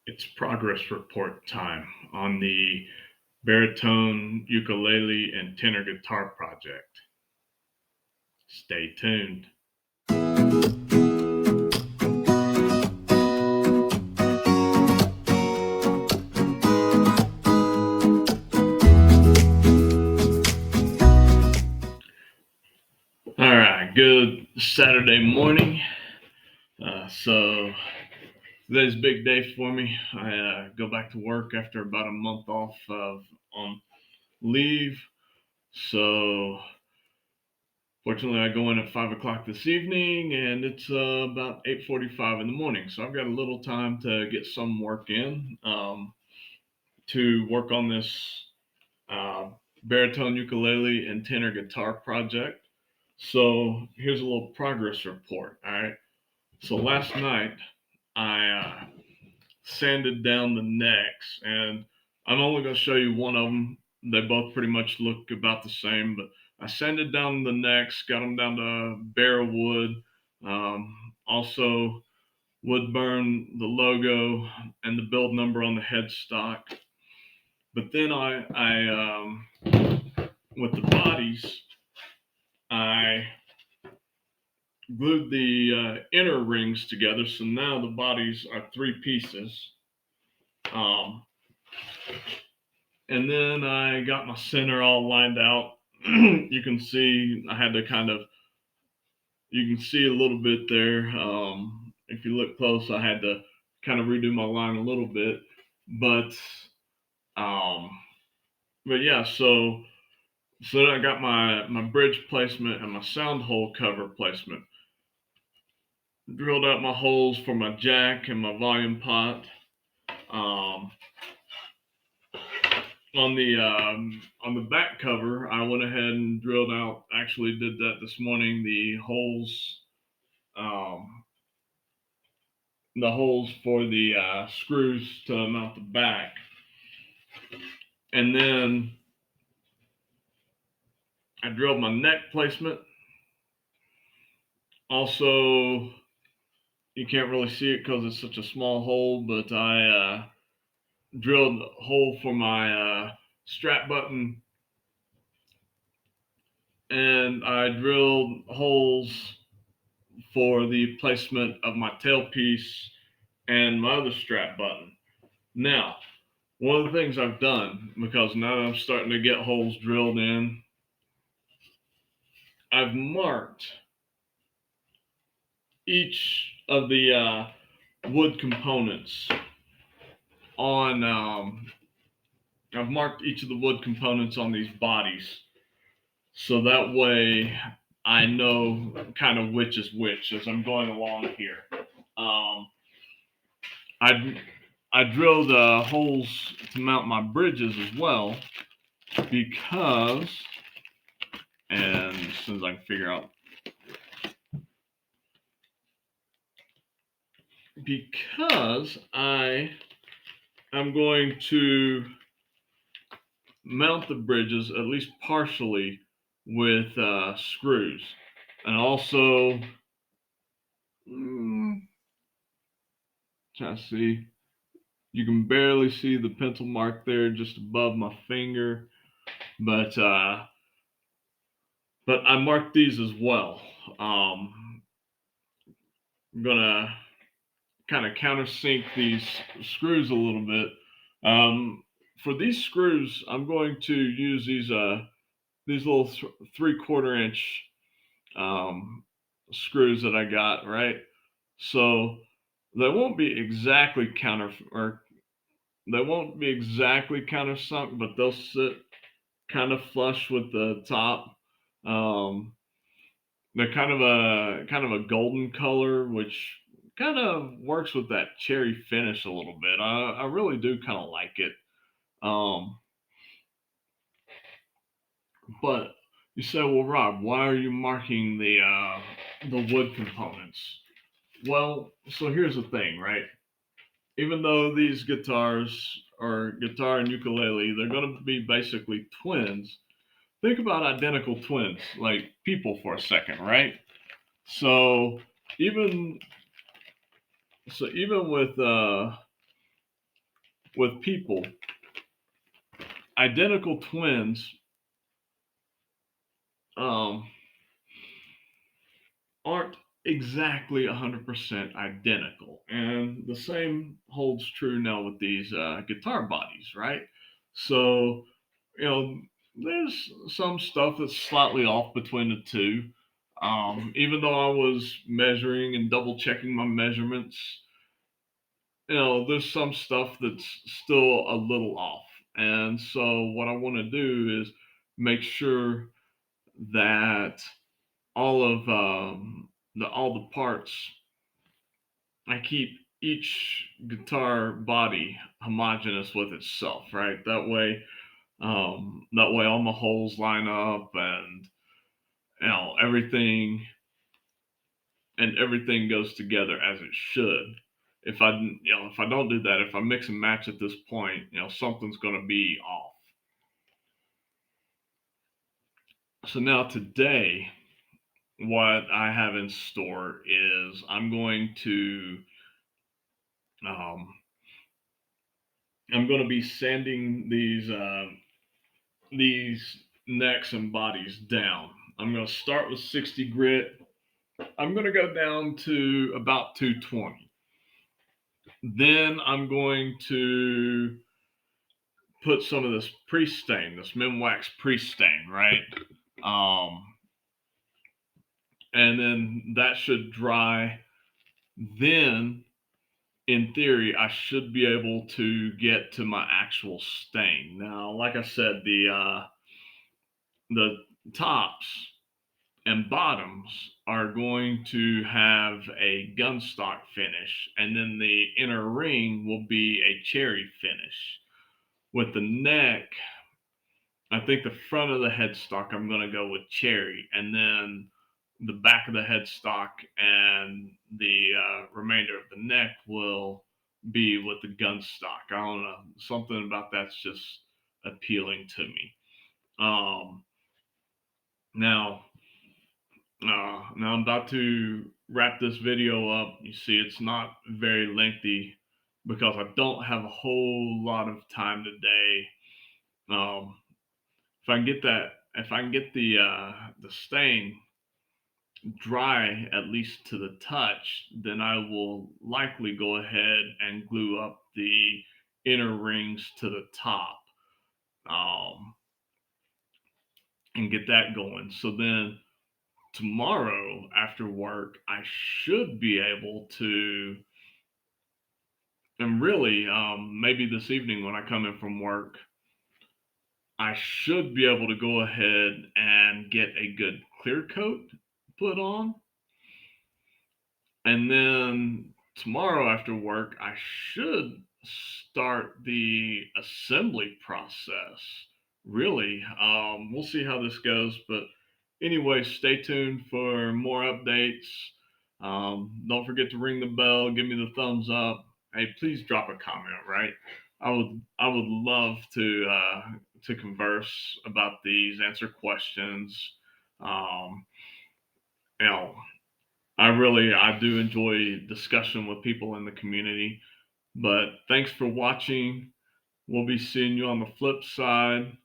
It's progress report time on the Baritone, Ukulele, and Tenor Guitar project. Stay tuned. All right, good Saturday morning. So today's a big day for me. I go back to work after about a month off of on leave. So fortunately, I go in at 5 o'clock this evening, and it's about 8:45 in the morning. So I've got a little time to get some work in, to work on this uh, baritone ukulele and tenor guitar project. So here's a little progress report. All right. So last night I sanded down the necks, and I'm only going to show you one of them. They both pretty much look about the same, but I sanded down the necks, got them down to bare wood. Also, wood burn the logo and the build number on the headstock. But then with the bodies, I glued the inner rings together. So now the bodies are three pieces. Um, and then I got my center all lined out. You can see I had to you can see a little bit there. If you look close, I had to kind of redo my line a little bit. But, um, but yeah, so then I got my bridge placement and my sound hole cover placement. Drilled out my holes for my jack and my volume pot. Um, on the back cover, I went ahead and drilled out. Actually, did that this morning. Um, the holes for the screws to mount the back, and then I drilled my neck placement. Also, you can't really see it because it's such a small hole, but I drilled a hole for my strap button, and I drilled holes for the placement of my tailpiece and my other strap button. Now, one of the things I've done, because now that I'm starting to get holes drilled in, I've marked each of the wood components on. I've marked each of the wood components on these bodies, so that way I know kind of which is which as I'm going along here. Um, I I drilled holes to mount my bridges as well because, and as soon as I can figure out, because I am going to mount the bridges at least partially with screws, and also trying to see. You can barely see the pencil mark there just above my finger, but I marked these as well. I'm gonna kind of countersink these screws a little bit. For these screws, I'm going to use these little 3/4 inch screws that I got, right? So they won't be exactly they won't be exactly countersunk, but they'll sit kind of flush with the top. Um, they're kind of a golden color, which kind of works with that cherry finish a little bit. I really do kind of like it. Um, but you say, well, Rob, why are you marking the wood components? Well, so here's the thing, right? Even though these guitars or guitar and ukulele, they're going to be basically twins. Think about identical twins, like people, for a second, right? So even even with with people, identical twins um, aren't exactly 100% identical. And the same holds true now with these guitar bodies, right? So, you know, there's some stuff that's slightly off between the two. Even though I was measuring and double checking my measurements, there's some stuff that's still a little off. And so, what I want to do is make sure that all the parts, I keep each guitar body homogeneous with itself, right? That way all my holes line up, and everything goes together as it should. If I don't do that, if I mix and match at this point, something's going to be off. So now today, what I have in store is um, I'm going to be sanding these necks and bodies down. I'm going to start with 60 grit. I'm going to go down to about 220. Then I'm going to put some of this pre-stain, this Minwax pre-stain, right? Um, and then that should dry. Then, in theory, I should be able to get to my actual stain. Now, like I said, the tops and bottoms are going to have a gunstock finish, and then the inner ring will be a cherry finish. With the neck, I think the front of the headstock I'm going to go with cherry, and then the back of the headstock and the remainder of the neck will be with the gunstock. I don't know, something about that's just appealing to me. Um, now, now I'm about to wrap this video up. You see, it's not very lengthy because I don't have a whole lot of time today. Um, if I can get the stain dry at least to the touch, then I will likely go ahead and glue up the inner rings to the top, um, and get that going. So then tomorrow after work, I should be able to, and really, maybe this evening when I come in from work, I should be able to go ahead and get a good clear coat put on. And then tomorrow after work, I should start the assembly process. Really, we'll see how this goes. But anyway, stay tuned for more updates. Don't forget to ring the bell, give me the thumbs up. Hey, please drop a comment. Right, I would love to converse about these, answer questions. Um, you know, I do enjoy discussion with people in the community. But thanks for watching. We'll be seeing you on the flip side.